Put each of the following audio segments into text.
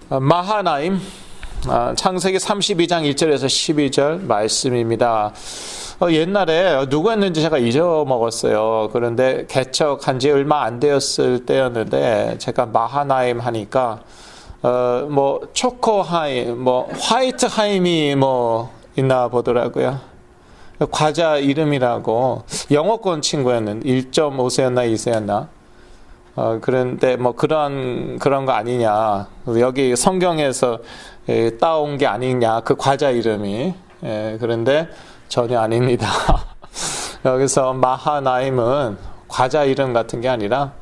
마하나임, 창세기 32장 1절에서 12절 말씀입니다. 옛날에 누구였는지 제가 잊어먹었어요. 그런데 개척한 지 얼마 안 되었을 때였는데 제가 마하나임 하니까 초코하임, 화이트하임이 있나 보더라고요. 과자 이름이라고. 영어권 친구였는데 1.5세였나 2세였나. 그런데 그런 거 아니냐. 여기 성경에서 따온 게 아니냐. 그 과자 이름이. 그런데 전혀 아닙니다. 여기서 마하나임은 과자 이름 같은 게 아니라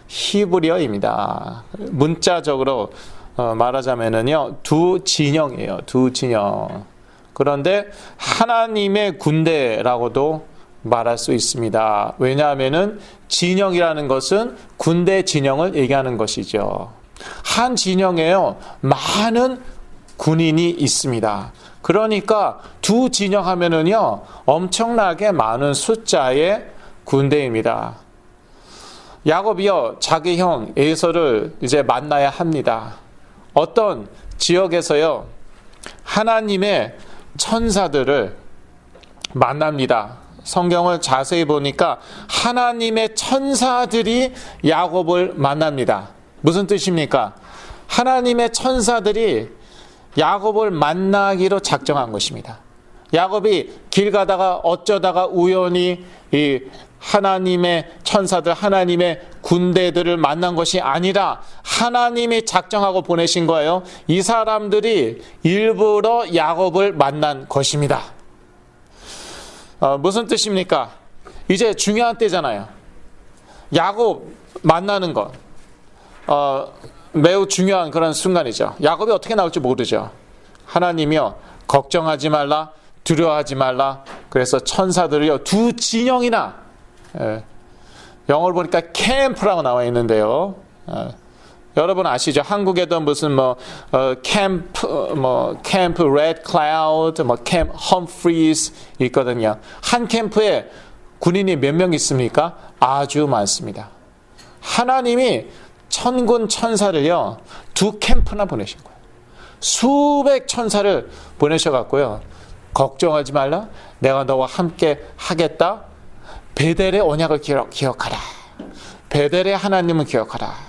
히브리어입니다. 문자적으로 말하자면은요, 두 진영이에요. 두 진영. 그런데 하나님의 군대라고도 말할 수 있습니다. 왜냐하면은 진영이라는 것은 군대 진영을 얘기하는 것이죠. 한 진영에요, 많은 군인이 있습니다. 그러니까 두 진영 하면은요, 엄청나게 많은 숫자의 군대입니다. 야곱이요, 자기 형 에서를 이제 만나야 합니다. 어떤 지역에서요, 하나님의 천사들을 만납니다. 성경을 자세히 보니까 하나님의 천사들이 야곱을 만납니다. 무슨 뜻입니까? 하나님의 천사들이 야곱을 만나기로 작정한 것입니다. 야곱이 길 가다가 어쩌다가 우연히 이 하나님의 천사들, 하나님의 군대들을 만난 것이 아니라 하나님이 작정하고 보내신 거예요. 이 사람들이 일부러 야곱을 만난 것입니다. 무슨 뜻입니까? 이제 중요한 때잖아요. 야곱 만나는 것. 매우 중요한 그런 순간이죠. 야곱이 어떻게 나올지 모르죠. 하나님이요, 걱정하지 말라, 두려워하지 말라. 그래서 천사들이요, 두 진영이나, 영어를 보니까 캠프라고 나와 있는데요. 여러분 아시죠? 한국에도 무슨 캠프 레드 클라우드, 캠프 험프리스 있거든요. 한 캠프에 군인이 몇 명 있습니까? 아주 많습니다. 하나님이 천군 천사를요, 두 캠프나 보내신 거예요. 수백 천사를 보내셔갖고요, 걱정하지 말라, 내가 너와 함께 하겠다. 베델의 언약을 기억하라. 베델의 하나님을 기억하라.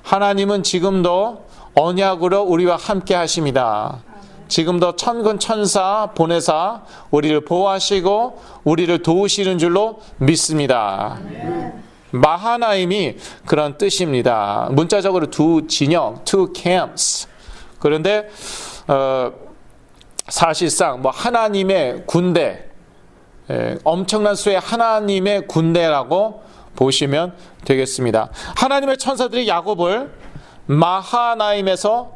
하나님은 지금도 언약으로 우리와 함께 하십니다. 지금도 천군 천사 보내사 우리를 보호하시고 우리를 도우시는 줄로 믿습니다. 마하나임이 그런 뜻입니다. 문자적으로 두 진영, two camps. 그런데 사실상 하나님의 군대, 엄청난 수의 하나님의 군대라고 보시면 되겠습니다. 하나님의 천사들이 야곱을 마하나임에서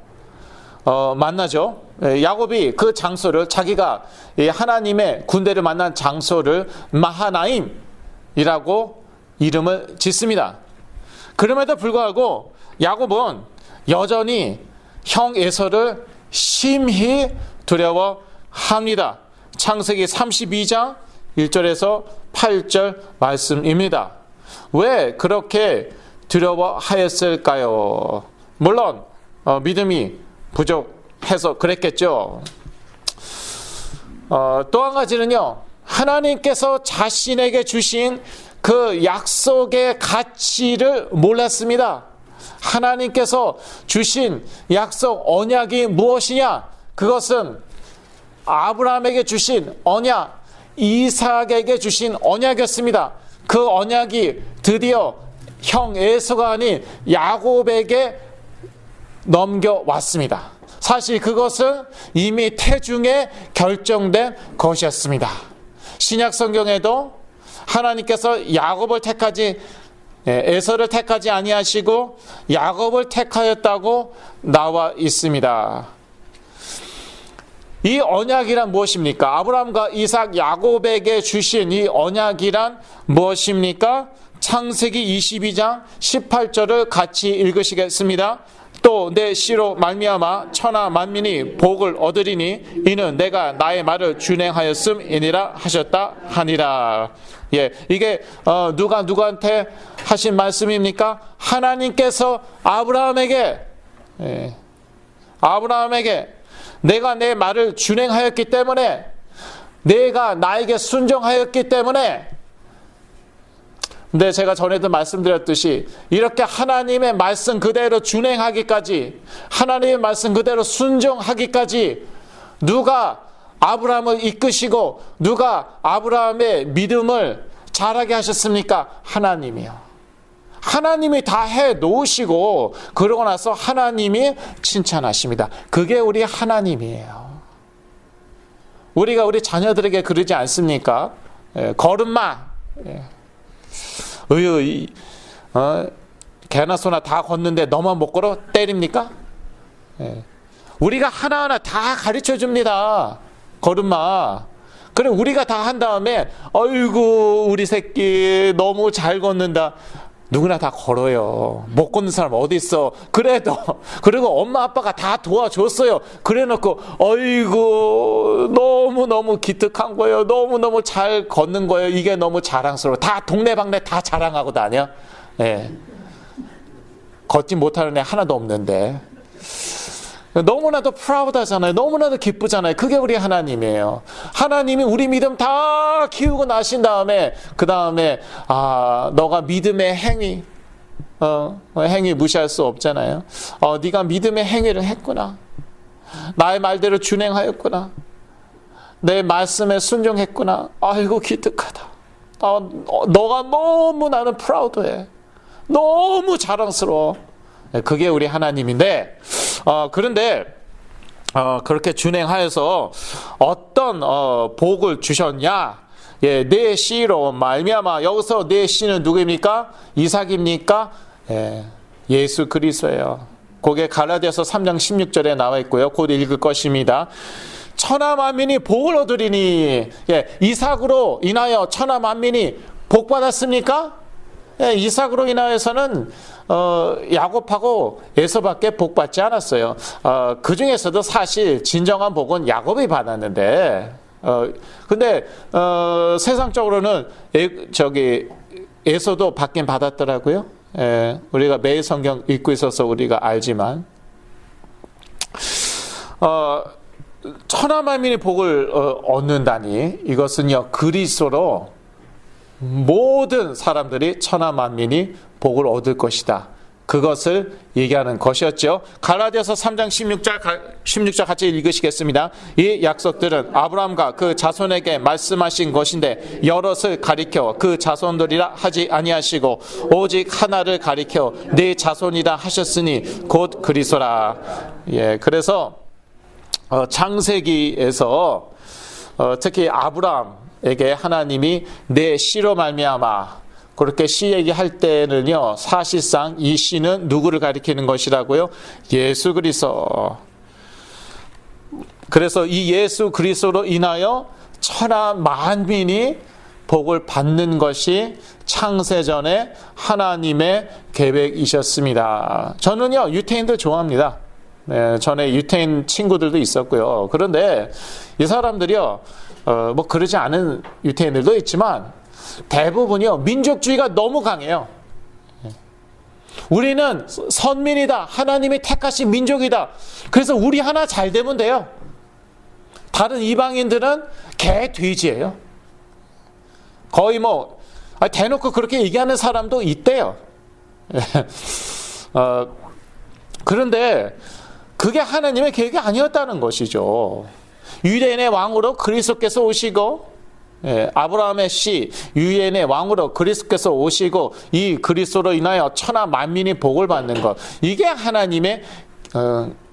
만나죠. 야곱이 그 장소를, 자기가 하나님의 군대를 만난 장소를 마하나임이라고 이름을 짓습니다. 그럼에도 불구하고 야곱은 여전히 형 에서를 심히 두려워합니다. 창세기 32장 1절에서 8절 말씀입니다. 왜 그렇게 두려워하였을까요? 물론 믿음이 부족해서 그랬겠죠. 또 한 가지는요, 하나님께서 자신에게 주신 그 약속의 가치를 몰랐습니다. 하나님께서 주신 약속 언약이 무엇이냐? 그것은 아브라함에게 주신 언약, 이삭에게 주신 언약이었습니다. 그 언약이 드디어 형 에서가 아닌 야곱에게 넘겨왔습니다. 사실 그것은 이미 태중에 결정된 것이었습니다. 신약 성경에도 하나님께서 야곱을 택하지, 에서를 택하지 아니하시고 야곱을 택하였다고 나와 있습니다. 이 언약이란 무엇입니까? 아브라함과 이삭, 야곱에게 주신 이 언약이란 무엇입니까? 창세기 22장 18절을 같이 읽으시겠습니다. 또 내 씨로 말미암아 천하 만민이 복을 얻으리니 이는 내가 나의 말을 준행하였음이니라 하셨다 하니라. 이게 누가 누구한테 하신 말씀입니까? 하나님께서 아브라함에게 아브라함에게 내가 내 말을 준행하였기 때문에, 내가 나에게 순종하였기 때문에. 근데 제가 전에도 말씀드렸듯이 이렇게 하나님의 말씀 그대로 준행하기까지, 하나님의 말씀 그대로 순종하기까지 누가 아브라함을 이끄시고 누가 아브라함의 믿음을 자라게 하셨습니까? 하나님이요. 하나님이 다 해 놓으시고 그러고 나서 하나님이 칭찬하십니다. 그게 우리 하나님이에요. 우리가 우리 자녀들에게 그러지 않습니까? 걸음마. 개나 소나 다 걷는데 너만 못 걸어? 때립니까? 우리가 하나하나 다 가르쳐 줍니다. 걸음마. 그래 우리가 다 한 다음에 아이고 우리 새끼 너무 잘 걷는다. 누구나 다 걸어요. 못 걷는 사람 어디 있어? 그래도 그리고 엄마 아빠가 다 도와줬어요. 그래놓고 어이구 너무 기특한 거예요. 너무 잘 걷는 거예요. 이게 너무 자랑스러워. 다 동네방네 다 자랑하고 다녀. 예. 걷지 못하는 애 하나도 없는데 너무나도 프라우드하잖아요. 너무나도 기쁘잖아요. 그게 우리 하나님이에요. 하나님이 우리 믿음 다 키우고 나신 다음에 그 다음에 너가 믿음의 행위 행위 무시할 수 없잖아요. 네가 믿음의 행위를 했구나. 나의 말대로 준행하였구나. 내 말씀에 순종했구나. 아이고 기특하다. 너가 너무 나는 프라우드해. 너무 자랑스러워. 그게 우리 하나님인데 그런데 그렇게 준행하여서 어떤 복을 주셨냐? 예, 내 씨로 말미암아. 여기서 내 씨는 누구입니까? 이삭입니까? 예, 예수 그리스도예요. 그게 갈라디아서 3장 16절에 나와 있고요. 곧 읽을 것입니다. 천하 만민이 복을 얻으리니. 예, 이삭으로 인하여 천하 만민이 복 받았습니까? 예, 이삭으로 인하여서는 야곱하고 에서밖에 복 받지 않았어요. 그 중에서도 사실 진정한 복은 야곱이 받았는데, 근데 세상적으로는 에서도 받긴 받았더라고요. 예, 우리가 매일 성경 읽고 있어서 우리가 알지만, 천하 만민이 복을 얻는다니 이것은요 그리스도로 모든 사람들이 천하 만민이 복을 얻을 것이다. 그것을 얘기하는 것이었죠. 갈라디아서 3장 16절 같이 읽으시겠습니다. 이 약속들은 아브라함과 그 자손에게 말씀하신 것인데 여럿을 가리켜 그 자손들이라 하지 아니하시고 오직 하나를 가리켜 네 자손이라 하셨으니 곧 그리스도라. 예, 그래서 창세기에서 특히 아브라함에게 하나님이 내 씨로 말미암아 그렇게 씨 얘기할 때는요 사실상 이 씨는 누구를 가리키는 것이라고요? 예수 그리스도. 그래서 이 예수 그리스도로 인하여 천하 만민이 복을 받는 것이 창세전에 하나님의 계획이셨습니다. 저는요 유태인들 좋아합니다. 네, 전에 유태인 친구들도 있었고요. 그런데 이 사람들이요 뭐 그러지 않은 유태인들도 있지만 대부분이요 민족주의가 너무 강해요. 우리는 선민이다. 하나님이 택하신 민족이다. 그래서 우리 하나 잘 되면 돼요. 다른 이방인들은 개 돼지예요. 거의 뭐 대놓고 그렇게 얘기하는 사람도 있대요. 그런데 그게 하나님의 계획이 아니었다는 것이죠. 유대인의 왕으로 그리스도께서 오시고 아브라함의 씨 유대인의 왕으로 그리스도께서 오시고 이 그리스도로 인하여 천하 만민이 복을 받는 것, 이게 하나님의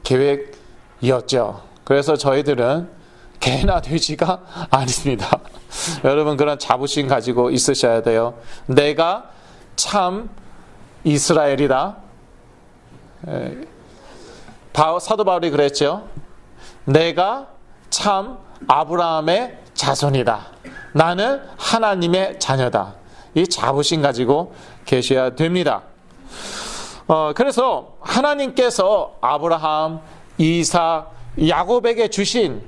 계획이었죠. 그래서 저희들은 개나 돼지가 아닙니다. 여러분 그런 자부심 가지고 있으셔야 돼요. 내가 참 이스라엘이다. 사도 바울이 그랬죠. 내가 참 아브라함의 자손이다. 나는 하나님의 자녀다. 이 자부심 가지고 계셔야 됩니다. 그래서 하나님께서 아브라함, 이삭, 야곱에게 주신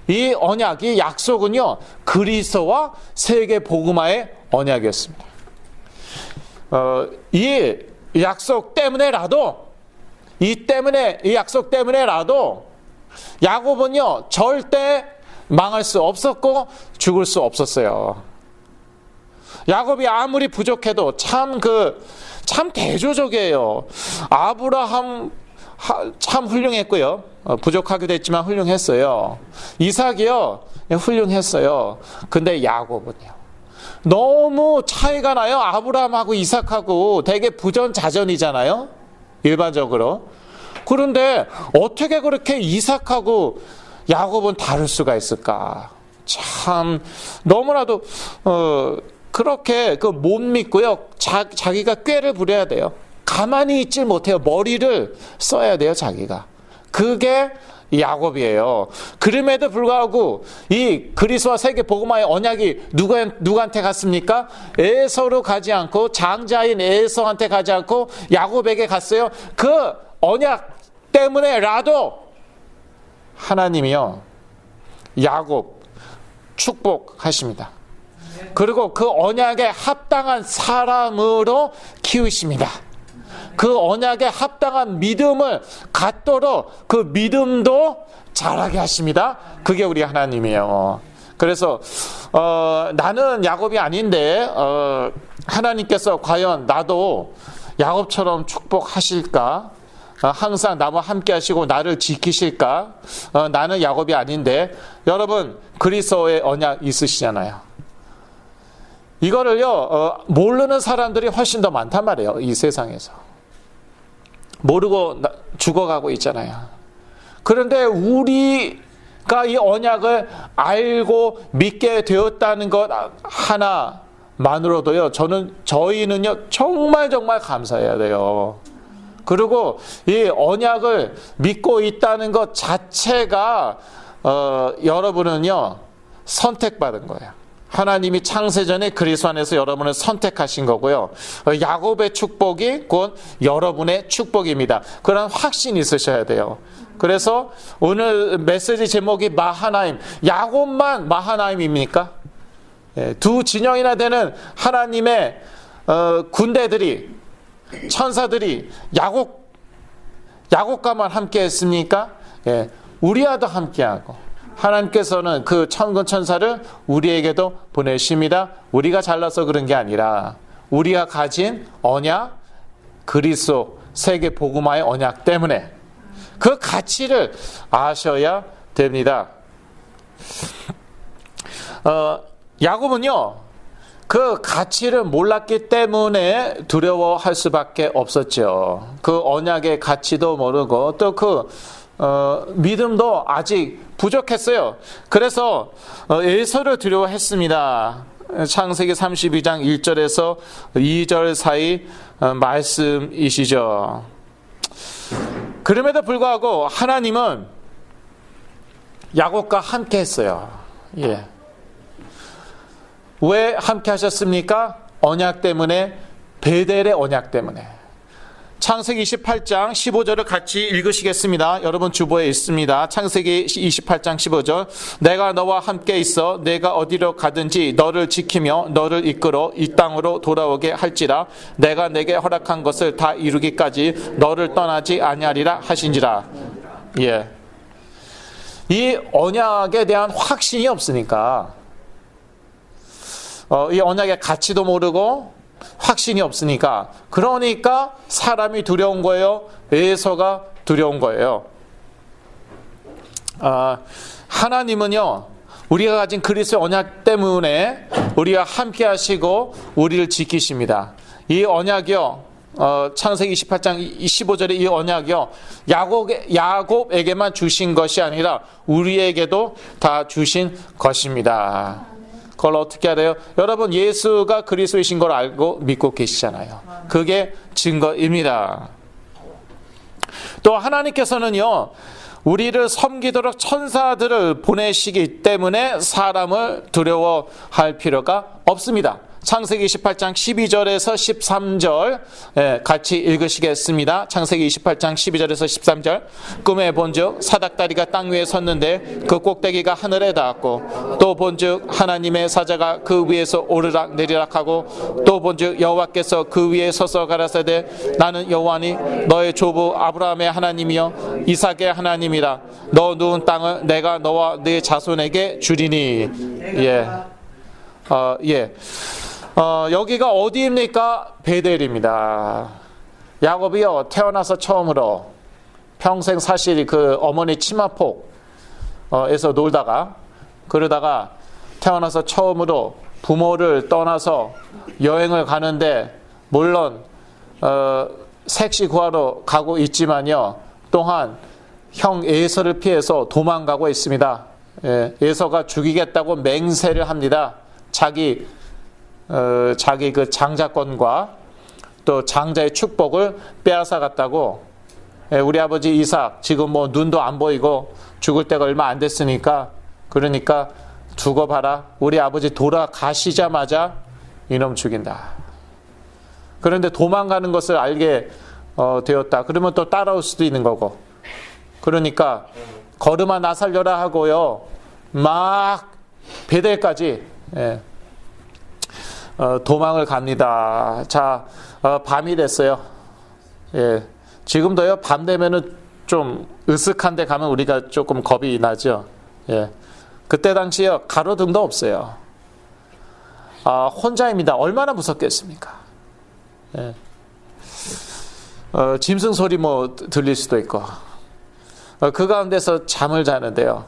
이 언약이 약속은요 그리스도와 세계 복음화의 언약이었습니다. 이 약속 때문에라도 이 때문에, 이 약속 때문에라도 야곱은요, 절대 망할 수 없었고 죽을 수 없었어요. 야곱이 아무리 부족해도 참 대조적이에요. 아브라함 참 훌륭했고요. 부족하기도 했지만 훌륭했어요. 이삭이요, 훌륭했어요. 근데 야곱은요, 너무 차이가 나요. 아브라함하고 이삭하고 되게 부전자전이잖아요, 일반적으로. 그런데 어떻게 그렇게 이삭하고 야곱은 다를 수가 있을까? 참 너무나도 그렇게 못 믿고요. 자기가 꾀를 부려야 돼요. 가만히 있질 못해요. 머리를 써야 돼요, 자기가. 그게 야곱이에요. 그럼에도 불구하고 이 그리스도와 세계 복음화의 언약이 누구한테 갔습니까? 에서로 가지 않고, 장자인 에서한테 가지 않고 야곱에게 갔어요. 그 언약 때문에라도 하나님이요, 야곱 축복하십니다. 그리고 그 언약에 합당한 사람으로 키우십니다. 그 언약에 합당한 믿음을 갖도록 그 믿음도 자라게 하십니다. 그게 우리 하나님이에요. 그래서 나는 야곱이 아닌데 하나님께서 과연 나도 야곱처럼 축복하실까? 항상 나와 함께 하시고 나를 지키실까? 나는 야곱이 아닌데. 여러분, 그리스도의 언약 있으시잖아요. 이거를요, 모르는 사람들이 훨씬 더 많단 말이에요, 이 세상에서. 모르고 죽어가고 있잖아요. 그런데 우리가 이 언약을 알고 믿게 되었다는 것 하나만으로도요, 저희는요, 정말 감사해야 돼요. 그리고 이 언약을 믿고 있다는 것 자체가 여러분은요, 선택받은 거예요. 하나님이 창세전에 그리스도 안에서 여러분을 선택하신 거고요. 야곱의 축복이 곧 여러분의 축복입니다. 그런 확신이 있으셔야 돼요. 그래서 오늘 메시지 제목이 마하나임. 야곱만 마하나임입니까? 두 진영이나 되는 하나님의 군대들이, 천사들이 야곱과만 함께 했습니까? 우리와도 함께하고, 하나님께서는 그 천군 천사를 우리에게도 보내십니다. 우리가 잘나서 그런 게 아니라 우리가 가진 언약, 그리스도 세계 복음화의 언약 때문에 그 가치를 아셔야 됩니다. 야곱은요, 그 가치를 몰랐기 때문에 두려워할 수밖에 없었죠. 그 언약의 가치도 모르고 또 그 믿음도 아직 부족했어요. 그래서 에서를 두려워했습니다. 창세기 32장 1절에서 2절 사이 말씀이시죠. 그럼에도 불구하고 하나님은 야곱과 함께 했어요. 예. 왜 함께 하셨습니까? 언약 때문에, 베델의 언약 때문에. 창세기 28장 15절을 같이 읽으시겠습니다. 여러분 주보에 있습니다. 창세기 28장 15절. 내가 너와 함께 있어 내가 어디로 가든지 너를 지키며 너를 이끌어 이 땅으로 돌아오게 할지라. 내가 내게 허락한 것을 다 이루기까지 너를 떠나지 아니하리라 하신지라. 예. 이 언약에 대한 확신이 없으니까, 이 언약의 가치도 모르고 확신이 없으니까, 그러니까 사람이 두려운 거예요. 에서가 두려운 거예요. 하나님은요, 우리가 가진 그리스도의 언약 때문에 우리와 함께 하시고 우리를 지키십니다. 이 언약이요, 창세기 28장 15절의 이 언약이요, 야곱에게만 주신 것이 아니라 우리에게도 다 주신 것입니다. 그걸 어떻게 알아요? 여러분, 예수가 그리스도이신 걸 알고 믿고 계시잖아요. 그게 증거입니다. 또 하나님께서는요, 우리를 섬기도록 천사들을 보내시기 때문에 사람을 두려워할 필요가 없습니다. 창세기 28장 12절에서 13절 같이 읽으시겠습니다. 창세기 28장 12절에서 13절. 꿈에 본즉 사닥다리가 땅 위에 섰는데 그 꼭대기가 하늘에 닿았고 또 본즉 하나님의 사자가 그 위에서 오르락 내리락 하고 또 본즉 여호와께서 그 위에 서서 가라사대 나는 여호와니 너의 조부 아브라함의 하나님이여 이삭의 하나님이라. 너 누운 땅을 내가 너와 네 자손에게 주리니. 여기가 어디입니까? 베델입니다. 야곱이요 태어나서 처음으로 평생 사실 그 어머니 치마폭에서 놀다가 그러다가 태어나서 처음으로 부모를 떠나서 여행을 가는데 물론 색시 구하러 가고 있지만요 또한 형 에서를 피해서 도망가고 있습니다. 에서가 죽이겠다고 맹세를 합니다. 자기 그 장자권과 또 장자의 축복을 빼앗아 갔다고. 우리 아버지 이삭 지금 뭐 눈도 안 보이고 죽을 때가 얼마 안 됐으니까 그러니까 두고 봐라. 우리 아버지 돌아가시자마자 이놈 죽인다. 그런데 도망가는 것을 알게 되었다. 그러면 또 따라올 수도 있는 거고. 그러니까 걸음아 나 살려라 하고요. 막 베델까지 도망을 갑니다. 자, 밤이 됐어요. 지금도요 밤 되면은 좀 으슥한 데 가면 우리가 조금 겁이 나죠. 그때 당시에 가로등도 없어요. 혼자입니다. 얼마나 무섭겠습니까? 짐승 소리 뭐 들릴 수도 있고. 그 가운데서 잠을 자는데요.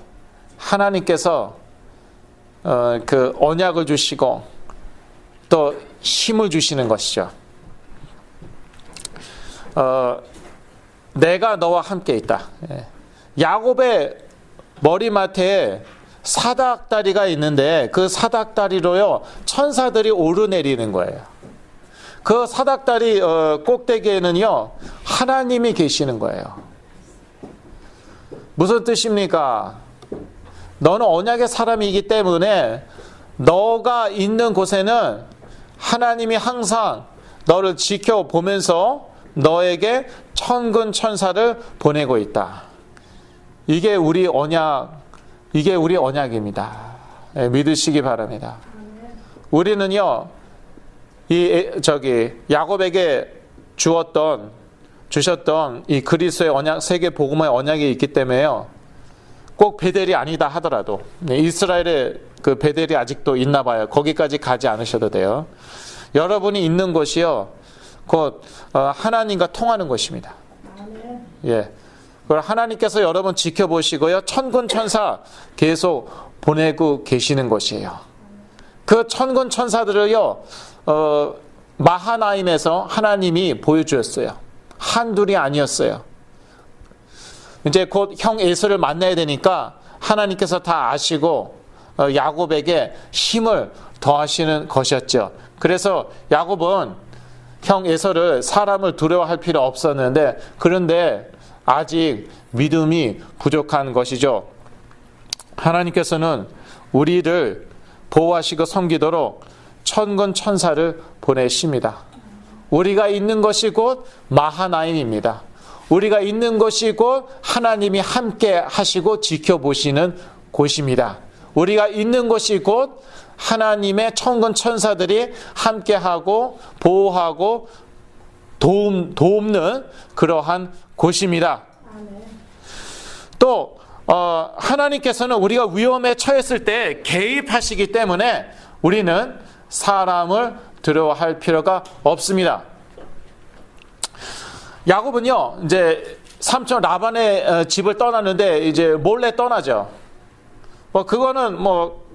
하나님께서 그 언약을 주시고 또 힘을 주시는 것이죠. 내가 너와 함께 있다. 야곱의 머리맡에 사닥다리가 있는데 그 사닥다리로요 천사들이 오르내리는 거예요. 그 사닥다리 꼭대기에는요 하나님이 계시는 거예요. 무슨 뜻입니까? 너는 언약의 사람이기 때문에 너가 있는 곳에는 하나님이 항상 너를 지켜보면서 너에게 천군 천사를 보내고 있다. 이게 우리 언약입니다. 믿으시기 바랍니다. 우리는요, 야곱에게 주셨던 이 그리스도의 언약, 세계 복음의 언약이 있기 때문에요. 꼭 베델이 아니다 하더라도 이스라엘의 그 베델이 아직도 있나 봐요. 거기까지 가지 않으셔도 돼요. 여러분이 있는 곳이요, 곧 하나님과 통하는 곳입니다. 그걸 하나님께서 여러분 지켜보시고요, 천군 천사 계속 보내고 계시는 곳이에요. 그 천군 천사들을요, 마하나임에서 하나님이 보여주었어요. 한둘이 아니었어요. 이제 곧 형 에서를 만나야 되니까 하나님께서 다 아시고 야곱에게 힘을 더하시는 것이었죠. 그래서 야곱은 형 에서를 사람을 두려워할 필요 없었는데 그런데 아직 믿음이 부족한 것이죠. 하나님께서는 우리를 보호하시고 섬기도록 천군 천사를 보내십니다. 우리가 있는 것이 곧 마하나임입니다. 우리가 있는 것이 곧 하나님이 함께 하시고 지켜보시는 곳입니다. 우리가 있는 것이 곧 하나님의 천군 천사들이 함께하고 보호하고 돕는 그러한 곳입니다. 또 하나님께서는 우리가 위험에 처했을 때 개입하시기 때문에 우리는 사람을 두려워할 필요가 없습니다. 야곱은요, 이제 삼촌 라반의 집을 떠났는데 이제 몰래 떠나죠. 그거는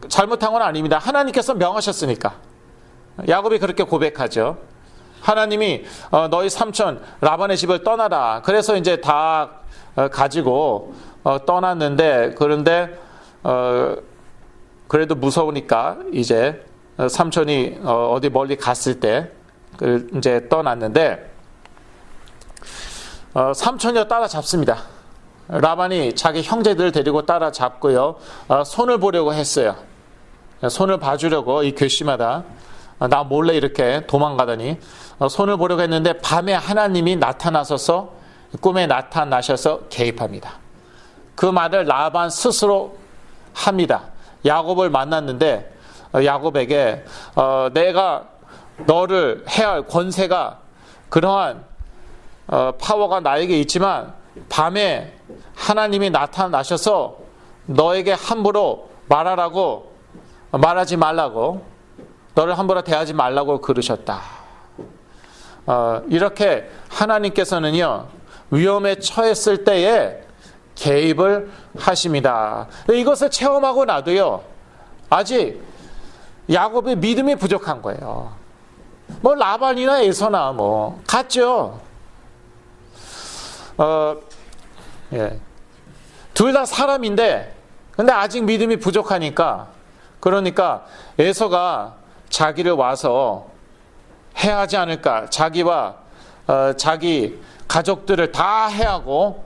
잘못한 건 아닙니다. 하나님께서 명하셨으니까. 야곱이 그렇게 고백하죠. 하나님이 너희 삼촌 라반의 집을 떠나라. 그래서 이제 다 가지고 떠났는데 그런데 그래도 무서우니까 이제 삼촌이 어디 멀리 갔을 때 이제 떠났는데 삼촌이 따라잡습니다. 라반이 자기 형제들을 데리고 따라잡고요. 손을 보려고 했어요. 손을 봐주려고 이 괘씸하다. 나 몰래 이렇게 도망가더니 손을 보려고 했는데 밤에 하나님이 나타나셔서 꿈에 나타나셔서 개입합니다. 그 말을 라반 스스로 합니다. 야곱을 만났는데 야곱에게 내가 너를 해야 할 권세가 그러한 파워가 나에게 있지만 밤에 하나님이 나타나셔서 너에게 함부로 말하지 말라고, 너를 함부로 대하지 말라고 그러셨다. 이렇게 하나님께서는요, 위험에 처했을 때에 개입을 하십니다. 이것을 체험하고 나도요, 아직 야곱의 믿음이 부족한 거예요. 뭐 라반이나 에서나 뭐 같죠. 둘 다 사람인데, 근데 아직 믿음이 부족하니까, 그러니까 에서가 자기를 와서 해하지 않을까, 자기와 자기 가족들을 다 해하고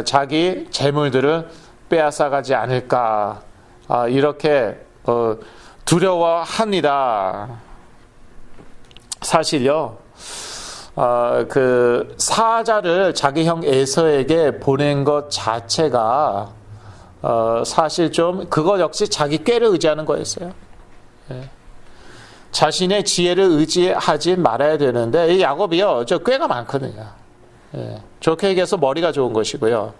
자기 재물들을 빼앗아가지 않을까, 이렇게 두려워합니다. 사실요, 그 사자를 자기 형 에서에게 보낸 것 자체가 사실 좀 그거 역시 자기 꾀를 의지하는 거였어요. 자신의 지혜를 의지하지 말아야 되는데, 이 야곱이요, 저 꾀가 많거든요. 좋게 얘기해서 머리가 좋은 것이고요.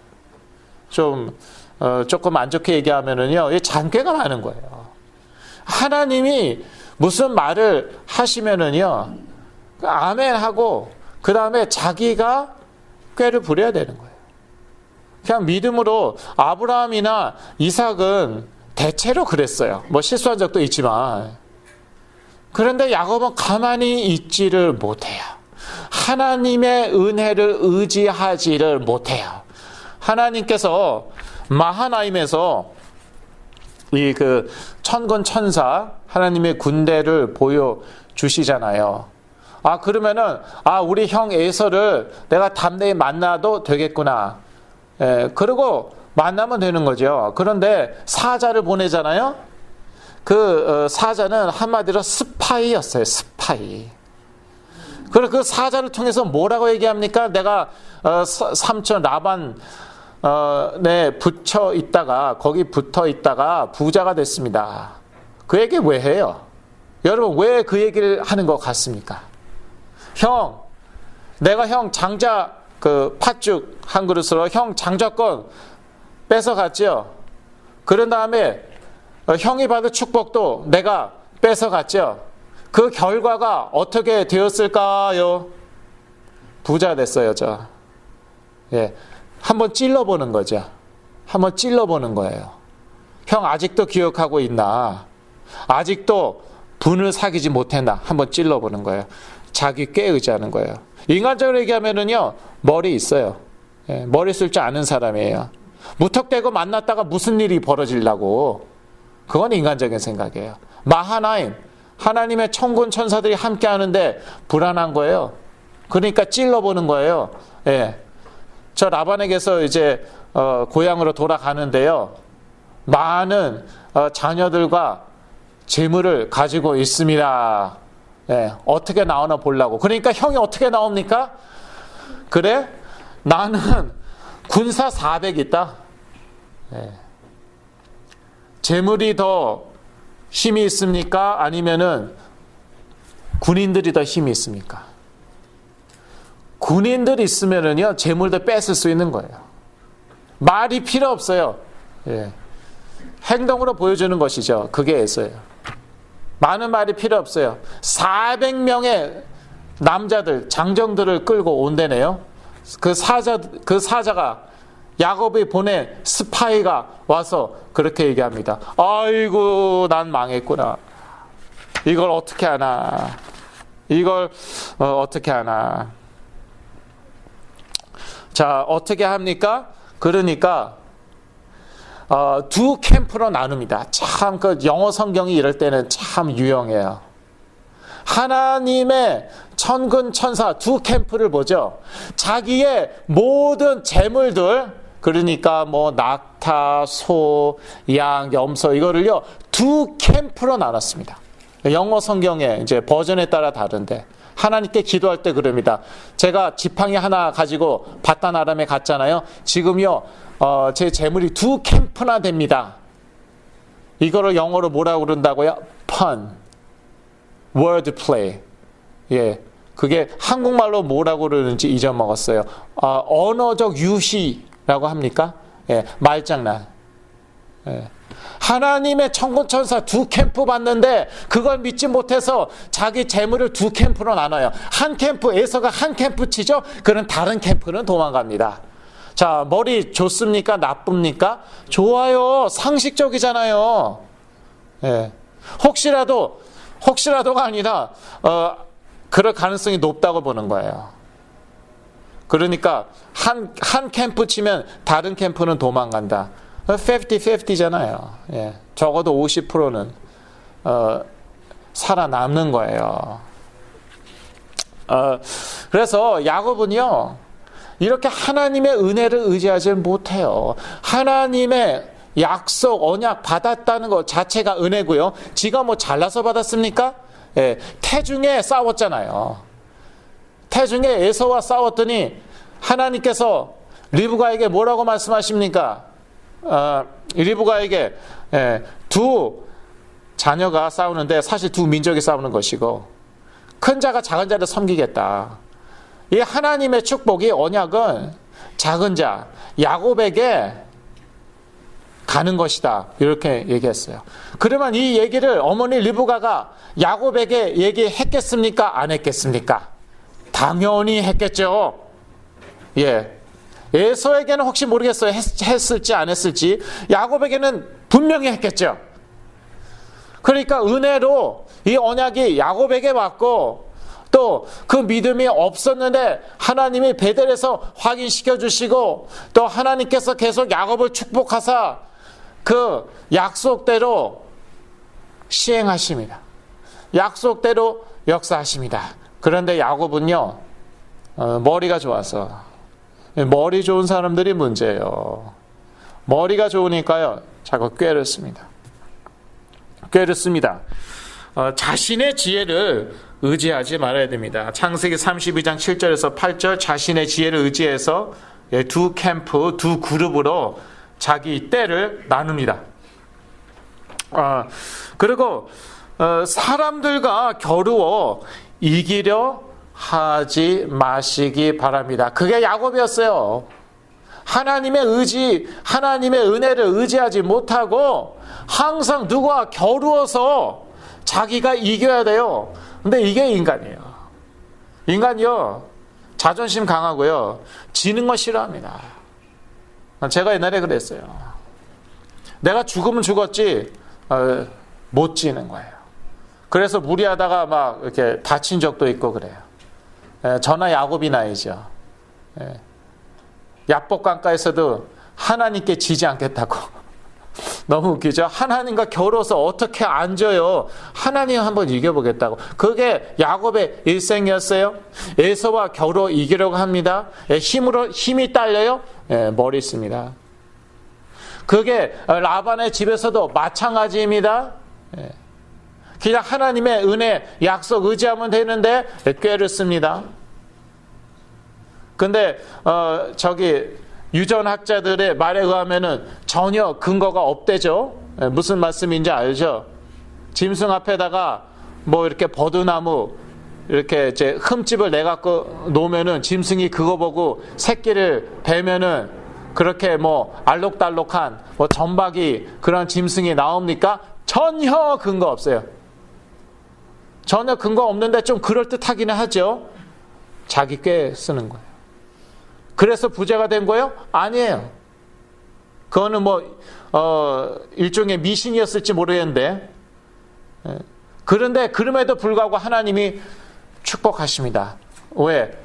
조금 안 좋게 얘기하면은요, 이 잔꾀가 많은 거예요. 하나님이 무슨 말을 하시면은요, 아멘 하고 그 다음에 자기가 꾀를 부려야 되는 거예요. 그냥 믿음으로 아브라함이나 이삭은 대체로 그랬어요. 뭐 실수한 적도 있지만. 그런데 야곱은 가만히 있지를 못해요. 하나님의 은혜를 의지하지를 못해요. 하나님께서 마하나임에서 이 그 천군 천사 하나님의 군대를 보여주시잖아요. 그러면은 우리 형 에서를 내가 담대히 만나도 되겠구나. 그리고 만나면 되는 거죠. 그런데 사자를 보내잖아요. 그 사자는 한마디로 스파이였어요. 스파이. 그래서 그 사자를 통해서 뭐라고 얘기합니까? 내가 삼촌 라반 거기 붙어 있다가 부자가 됐습니다. 그 얘기 왜 해요? 여러분, 왜 그 얘기를 하는 것 같습니까? 내가 형 장자 팥죽 한 그릇으로 형 장자권 뺏어갔죠. 그런 다음에 형이 받은 축복도 내가 뺏어갔죠. 그 결과가 어떻게 되었을까요? 부자 됐어요, 저. 한번 찔러보는 거죠. 한번 찔러보는 거예요. 형 아직도 기억하고 있나? 아직도 분을 사귀지 못했나? 한번 찔러보는 거예요. 자기 꾀 의지하는 거예요. 인간적으로 얘기하면은요, 머리 있어요. 머리 쓸 줄 아는 사람이에요. 무턱대고 만났다가 무슨 일이 벌어지려고. 그건 인간적인 생각이에요. 마하나임, 하나님의 천군 천사들이 함께 하는데 불안한 거예요. 그러니까 찔러보는 거예요. 저 라반에게서 이제 고향으로 돌아가는데요, 많은 자녀들과 재물을 가지고 있습니다. 어떻게 나오나 보려고. 그러니까 형이 어떻게 나옵니까? 그래? 나는 군사 400 있다. 재물이 더 힘이 있습니까? 아니면은 군인들이 더 힘이 있습니까? 군인들이 있으면은요, 재물도 뺏을 수 있는 거예요. 말이 필요 없어요. 행동으로 보여주는 것이죠. 그게 에서예요. 많은 말이 필요 없어요. 400명의 남자들, 장정들을 끌고 온대네요. 그 사자가 야곱이 보낸 스파이가 와서 그렇게 얘기합니다. 아이고, 난 망했구나. 이걸 어떻게 하나. 이걸 어떻게 하나. 자, 어떻게 합니까? 그러니까 두 캠프로 나눕니다. 참 그 영어 성경이 이럴 때는 참 유용해요. 하나님의 천군 천사 두 캠프를 보죠. 자기의 모든 재물들, 그러니까 뭐 낙타, 소, 양, 염소, 이거를요 두 캠프로 나눴습니다. 영어 성경에 이제 버전에 따라 다른데 하나님께 기도할 때 그럽니다. 제가 지팡이 하나 가지고 바단 아람에 갔잖아요. 지금요 제 재물이 2캠프나 됩니다. 이거를 영어로 뭐라고 그런다고요? pun, word play. 예, 그게 한국말로 뭐라고 그러는지 잊어먹었어요. 언어적 유희라고 합니까? 예, 말장난. 예. 하나님의 천군천사 2캠프 받는데 그걸 믿지 못해서 자기 재물을 2캠프로 나눠요. 한 캠프, 에서가 한 캠프 치죠? 그런 다른 캠프는 도망갑니다. 자, 머리 좋습니까? 나쁩니까? 좋아요. 상식적이잖아요. 예. 혹시라도가 아니라 그럴 가능성이 높다고 보는 거예요. 그러니까 한 캠프 치면 다른 캠프는 도망간다. 50-50잖아요. 예. 적어도 50%는 살아남는 거예요. 그래서 야곱은요, 이렇게 하나님의 은혜를 의지하지 못해요. 하나님의 약속, 언약 받았다는 것 자체가 은혜고요. 지가 뭐 잘나서 받았습니까? 예. 태중에 싸웠잖아요. 태중에 에서와 싸웠더니 하나님께서 리브가에게 뭐라고 말씀하십니까? 리브가에게 두 자녀가 싸우는데 사실 두 민족이 싸우는 것이고 큰 자가 작은 자를 섬기겠다. 이 하나님의 축복이 언약은 작은 자 야곱에게 가는 것이다. 이렇게 얘기했어요. 그러면 이 얘기를 어머니 리브가가 야곱에게 얘기했겠습니까? 안 했겠습니까? 당연히 했겠죠. 예. 에서에게는 혹시 모르겠어요. 했을지 안 했을지. 야곱에게는 분명히 했겠죠. 그러니까 은혜로 이 언약이 야곱에게 왔고 또 그 믿음이 없었는데 하나님이 베델에서 확인시켜 주시고 또 하나님께서 계속 야곱을 축복하사 그 약속대로 시행하십니다. 약속대로 역사하십니다. 그런데 야곱은요, 머리가 좋아서 머리 좋은 사람들이 문제예요. 머리가 좋으니까요, 자꾸 꾀를 씁니다. 자신의 지혜를 의지하지 말아야 됩니다. 창세기 32장 7절에서 8절 자신의 지혜를 의지해서 두 캠프, 두 그룹으로 자기 때를 나눕니다. 그리고 사람들과 겨루어 이기려 하지 마시기 바랍니다. 그게 야곱이었어요. 하나님의 의지, 하나님의 은혜를 의지하지 못하고 항상 누구와 겨루어서 자기가 이겨야 돼요. 근데 이게 인간이에요. 인간이요, 자존심 강하고요, 지는 거 싫어합니다. 제가 옛날에 그랬어요. 내가 죽으면 죽었지 못 지는 거예요. 그래서 무리하다가 막 이렇게 다친 적도 있고 그래요. 저나 야곱이 나이죠. 야복강가에서도 하나님께 지지 않겠다고. 너무 웃기죠? 하나님과 겨루어서 어떻게 앉아요? 하나님 한번 이겨보겠다고. 그게 야곱의 일생이었어요. 에서와 겨루어 이기려고 합니다. 힘이 딸려요? 머리 씁니다. 그게 라반의 집에서도 마찬가지입니다. 그냥 하나님의 은혜, 약속 의지하면 되는데 꾀를 씁니다. 근데 유전학자들의 말에 의하면은 전혀 근거가 없대죠. 무슨 말씀인지 알죠? 짐승 앞에다가 뭐 이렇게 버드나무 이렇게 이제 흠집을 내갖고 놓으면은 짐승이 그거 보고 새끼를 베면은 그렇게 뭐 알록달록한 뭐 점박이 그런 짐승이 나옵니까? 전혀 근거 없어요. 전혀 근거 없는데 좀 그럴듯하기는 하죠. 자기 꾀 쓰는 거예요. 그래서 부자가 된 거예요? 아니에요. 그거는 일종의 미신이었을지 모르겠는데, 그런데 그럼에도 불구하고 하나님이 축복하십니다. 왜?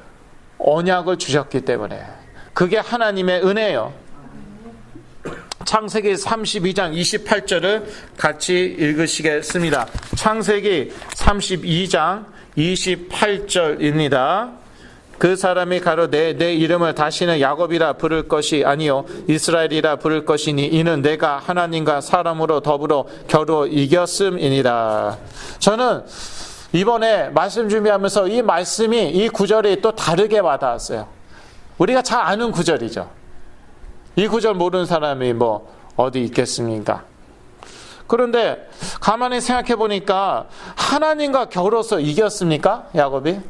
언약을 주셨기 때문에. 그게 하나님의 은혜예요. 창세기 32장 28절을 같이 읽으시겠습니다. 창세기 32장 28절입니다. 그 사람이 가로되 내 이름을 다시는 야곱이라 부를 것이 아니요 이스라엘이라 부를 것이니 이는 내가 하나님과 사람으로 더불어 겨루 이겼음이니라. 저는 이번에 말씀 준비하면서 이 말씀이, 이 구절이 또 다르게 와닿았어요. 우리가 잘 아는 구절이죠. 이 구절 모르는 사람이 뭐 어디 있겠습니까? 그런데 가만히 생각해 보니까 하나님과 겨루어서 이겼습니까? 야곱이?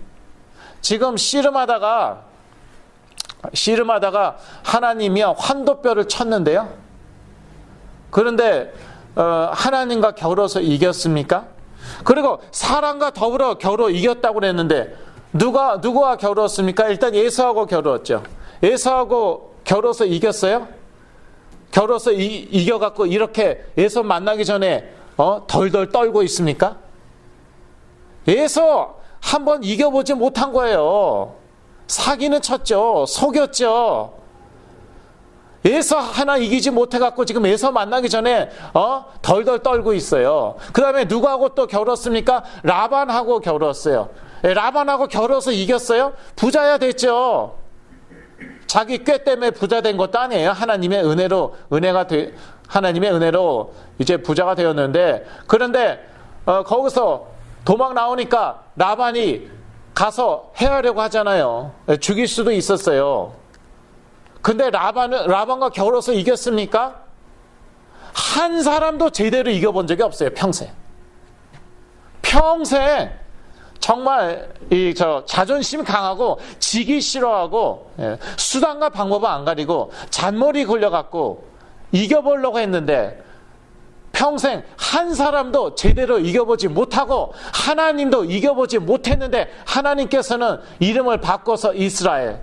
지금 씨름하다가 하나님이요 환도뼈를 쳤는데요. 그런데 하나님과 겨루어서 이겼습니까? 그리고 사람과 더불어 겨루 이겼다고 그랬는데 누구와 겨루었습니까? 일단 에서하고 겨루었죠. 에서하고 겨루어서 이겼어요? 겨루어서 이겨갖고 이렇게 에서 만나기 전에 덜덜 떨고 있습니까? 에서 한번 이겨보지 못한 거예요. 사기는 쳤죠. 속였죠. 에서 하나 이기지 못해갖고 지금 에서 만나기 전에 덜덜 떨고 있어요. 그 다음에 누구하고 또 겨뤘습니까? 라반하고 겨뤘어요. 라반하고 겨뤄서 이겼어요? 부자야 됐죠. 자기 꾀 때문에 부자 된 것도 아니에요. 하나님의 은혜로 하나님의 은혜로 이제 부자가 되었는데, 그런데 거기서 도망 나오니까 라반이 가서 해하려고 하잖아요. 죽일 수도 있었어요. 근데 라반과 겨루어서 이겼습니까? 한 사람도 제대로 이겨본 적이 없어요. 평생 정말 자존심 강하고 지기 싫어하고 수단과 방법은 안 가리고 잔머리 굴려갖고 이겨보려고 했는데 평생 한 사람도 제대로 이겨보지 못하고 하나님도 이겨보지 못했는데 하나님께서는 이름을 바꿔서 이스라엘,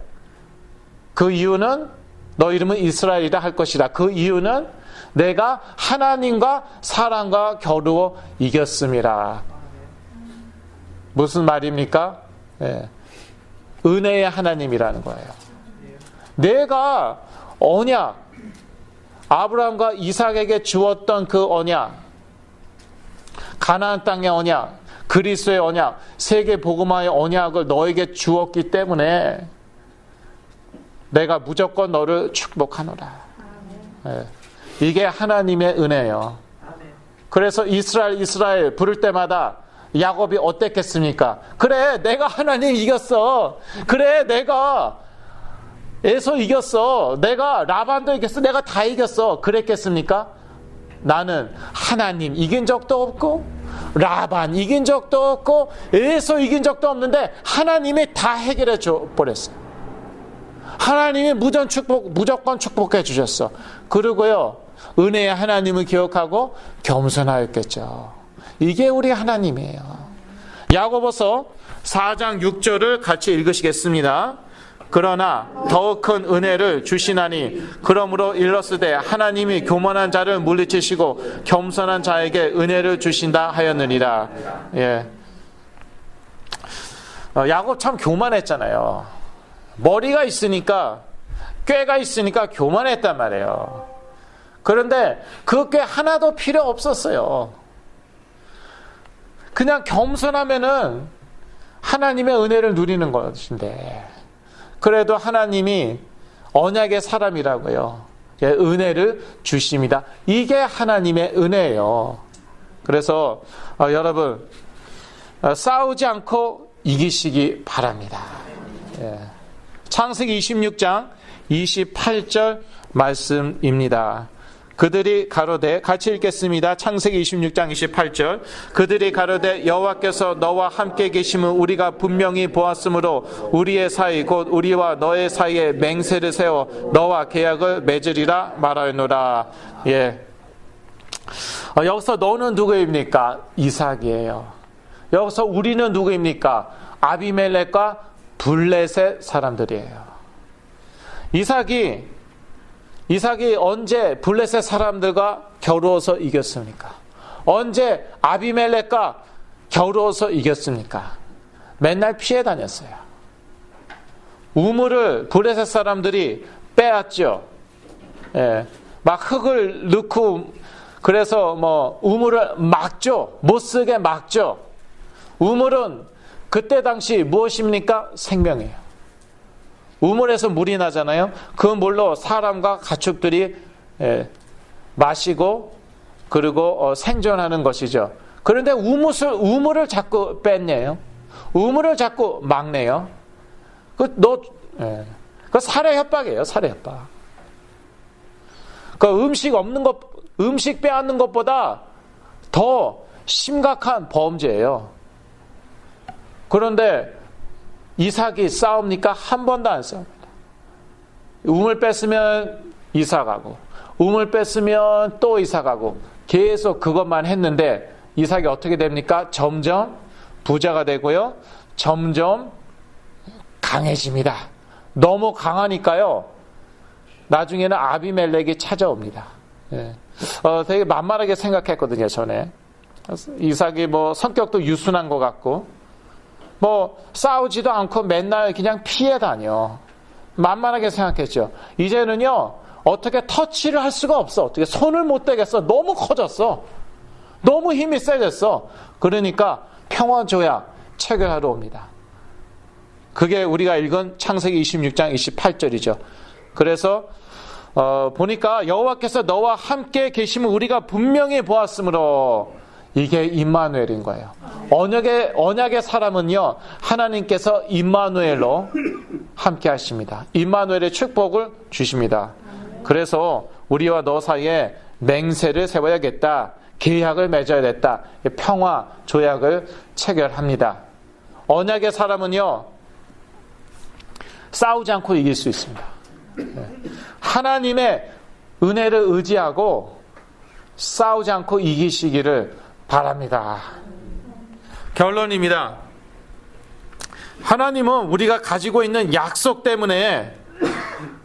그 이유는 너 이름은 이스라엘이라 할 것이다. 그 이유는 내가 하나님과 사람과 겨루어 이겼음이라. 무슨 말입니까? 은혜의 하나님이라는 거예요. 내가 언약, 아브라함과 이삭에게 주었던 그 언약, 가나안 땅의 언약, 그리스도의 언약, 세계 복음화의 언약을 너에게 주었기 때문에 내가 무조건 너를 축복하노라. 이게 하나님의 은혜예요. 그래서 이스라엘 부를 때마다 야곱이 어땠겠습니까? 그래, 내가 하나님 이겼어. 그래, 내가 에서 이겼어. 내가 라반도 이겼어. 내가 다 이겼어. 그랬겠습니까? 나는 하나님 이긴 적도 없고 라반 이긴 적도 없고 에서 이긴 적도 없는데 하나님이 다 해결해 줘 버렸어요. 하나님이 무조건 축복해 주셨어. 그리고요, 은혜의 하나님을 기억하고 겸손하였겠죠. 이게 우리 하나님이에요. 야고보서 4장 6절을 같이 읽으시겠습니다. 그러나 더욱 큰 은혜를 주시나니 그러므로 일렀으되 하나님이 교만한 자를 물리치시고 겸손한 자에게 은혜를 주신다 하였느니라. 야곱 참 교만했잖아요. 머리가 있으니까, 꾀가 있으니까 교만했단 말이에요. 그런데 그 꾀 하나도 필요 없었어요. 그냥 겸손하면은 하나님의 은혜를 누리는 것인데, 그래도 하나님이 언약의 사람이라고요. 은혜를 주십니다. 이게 하나님의 은혜예요. 그래서 여러분 싸우지 않고 이기시기 바랍니다. 창세기 26장 28절 말씀입니다. 그들이 가로되, 같이 읽겠습니다. 창세기 26장 28절. 그들이 가로되 여호와께서 너와 함께 계심을 우리가 분명히 보았으므로 우리의 사이 곧 우리와 너의 사이에 맹세를 세워 너와 계약을 맺으리라 말하노라. 여기서 너는 누구입니까? 이삭이에요. 여기서 우리는 누구입니까? 아비멜렉과 블레셋 사람들이에요. 이삭이 언제 블레셋 사람들과 겨루어서 이겼습니까? 언제 아비멜렉과 겨루어서 이겼습니까? 맨날 피해 다녔어요. 우물을 블레셋 사람들이 빼앗죠. 막 흙을 넣고, 그래서 우물을 막죠. 못 쓰게 막죠. 우물은 그때 당시 무엇입니까? 생명이에요. 우물에서 물이 나잖아요. 그 물로 사람과 가축들이 마시고 그리고 생존하는 것이죠. 그런데 우물을 자꾸 뺐네요. 우물을 자꾸 막네요. 그 살해 협박이에요. 살해 협박. 그 음식 빼앗는 것보다 더 심각한 범죄예요. 그런데 이삭이 싸웁니까? 한 번도 안 싸웁니다. 우물 뺐으면 이사 가고, 우물 뺐으면 또 이사 가고, 계속 그것만 했는데 이삭이 어떻게 됩니까? 점점 부자가 되고요. 점점 강해집니다. 너무 강하니까요. 나중에는 아비멜렉이 찾아옵니다. 되게 만만하게 생각했거든요, 전에. 이삭이 성격도 유순한 것 같고, 싸우지도 않고 맨날 그냥 피해 다녀. 만만하게 생각했죠. 이제는요, 어떻게 터치를 할 수가 없어. 어떻게 손을 못 대겠어. 너무 커졌어. 너무 힘이 세졌어. 그러니까 평화조약 체결하러 옵니다. 그게 우리가 읽은 창세기 26장 28절이죠. 그래서 보니까 여호와께서 너와 함께 계심을 우리가 분명히 보았으므로 이게 임마누엘인 거예요. 언약의 사람은요, 하나님께서 임마누엘로 함께 하십니다. 임마누엘의 축복을 주십니다. 그래서 우리와 너 사이에 맹세를 세워야겠다. 계약을 맺어야겠다. 평화 조약을 체결합니다. 언약의 사람은요, 싸우지 않고 이길 수 있습니다. 하나님의 은혜를 의지하고 싸우지 않고 이기시기를 바랍니다. 결론입니다. 하나님은 우리가 가지고 있는 약속 때문에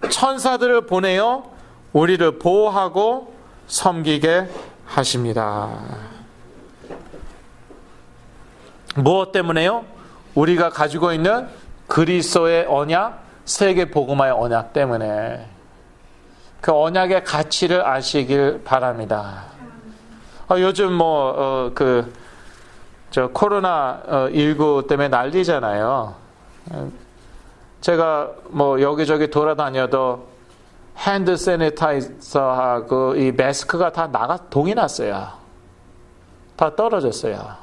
천사들을 보내어 우리를 보호하고 섬기게 하십니다. 무엇 때문에요? 우리가 가지고 있는 그리스도의 언약, 세계 복음화의 언약 때문에. 그 언약의 가치를 아시길 바랍니다. 요즘 코로나19 때문에 난리잖아요. 제가 여기저기 돌아다녀도 핸드 세니타이저하고 이 마스크가 다 동이 났어요. 다 떨어졌어요.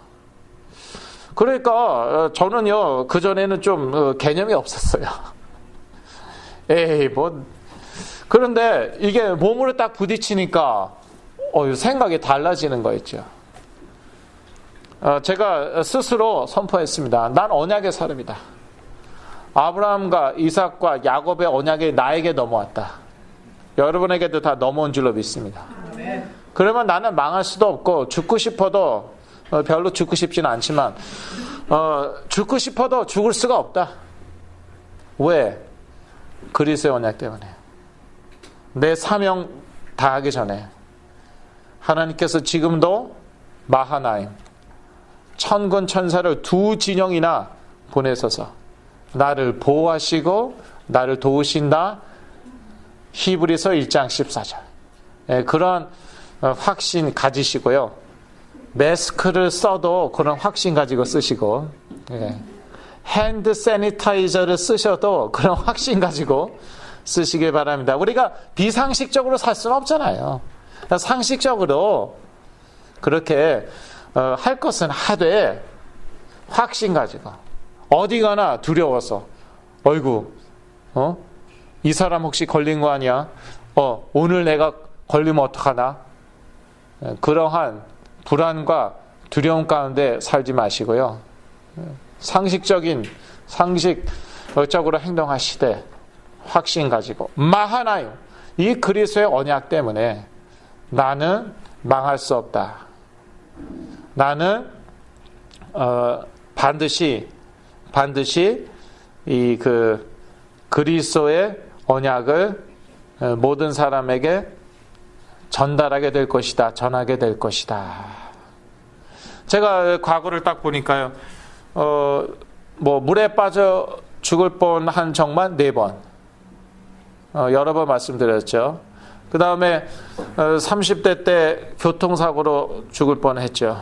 그러니까 저는요, 그전에는 좀 개념이 없었어요. 그런데 이게 몸으로 딱 부딪히니까 생각이 달라지는 거 있죠. 제가 스스로 선포했습니다. 난 언약의 사람이다. 아브라함과 이삭과 야곱의 언약이 나에게 넘어왔다. 여러분에게도 다 넘어온 줄로 믿습니다. 그러면 나는 망할 수도 없고 죽고 싶어도 별로 죽고 싶지는 않지만 죽고 싶어도 죽을 수가 없다. 왜? 그리스도의 언약 때문에. 내 사명 다하기 전에 하나님께서 지금도 마하나임 천군 천사를 두 진영이나 보내셔서 나를 보호하시고 나를 도우신다. 히브리서 1장 14절. 그런 확신 가지시고요. 마스크를 써도 그런 확신 가지고 쓰시고, 핸드 세니타이저를 쓰셔도 그런 확신 가지고 쓰시길 바랍니다. 우리가 비상식적으로 살 수는 없잖아요. 상식적으로 그렇게 할 것은 하되 확신 가지고, 어디 가나 두려워서 어이구 이 사람 혹시 걸린 거 아니야? 오늘 내가 걸리면 어떡하나? 그러한 불안과 두려움 가운데 살지 마시고요. 상식적으로 행동하시되 확신 가지고 마하나요. 이 그리스도의 언약 때문에 나는 망할 수 없다. 나는 반드시 이 그리스도의 언약을 모든 사람에게 전달하게 될 것이다. 전하게 될 것이다. 제가 과거를 딱 보니까요. 물에 빠져 죽을 뻔한 적만 4번. 여러 번 말씀드렸죠. 그 다음에 30대 때 교통사고로 죽을 뻔했죠.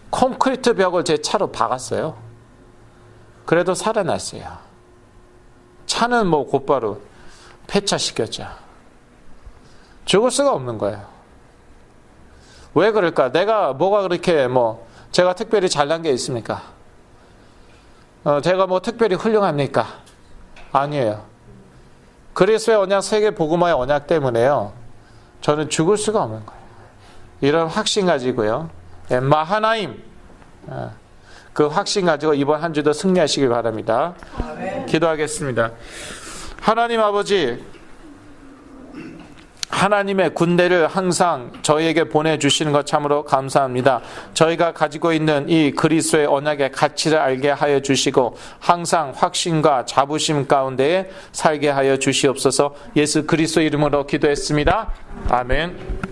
콘크리트 벽을 제 차로 박았어요. 그래도 살아났어요. 차는 뭐 곧바로 폐차시켰죠. 죽을 수가 없는 거예요. 왜 그럴까? 내가 뭐가 그렇게 제가 특별히 잘난 게 있습니까? 제가 특별히 훌륭합니까? 아니에요. 그리스도의 언약, 세계 복음화의 언약 때문에요. 저는 죽을 수가 없는 거예요. 이런 확신 가지고요. 마하나임, 그 확신 가지고 이번 한 주도 승리하시길 바랍니다. 아멘. 기도하겠습니다. 하나님 아버지, 하나님의 군대를 항상 저희에게 보내주시는 것 참으로 감사합니다. 저희가 가지고 있는 이 그리스도의 언약의 가치를 알게 하여 주시고 항상 확신과 자부심 가운데에 살게 하여 주시옵소서. 예수 그리스도 이름으로 기도했습니다. 아멘.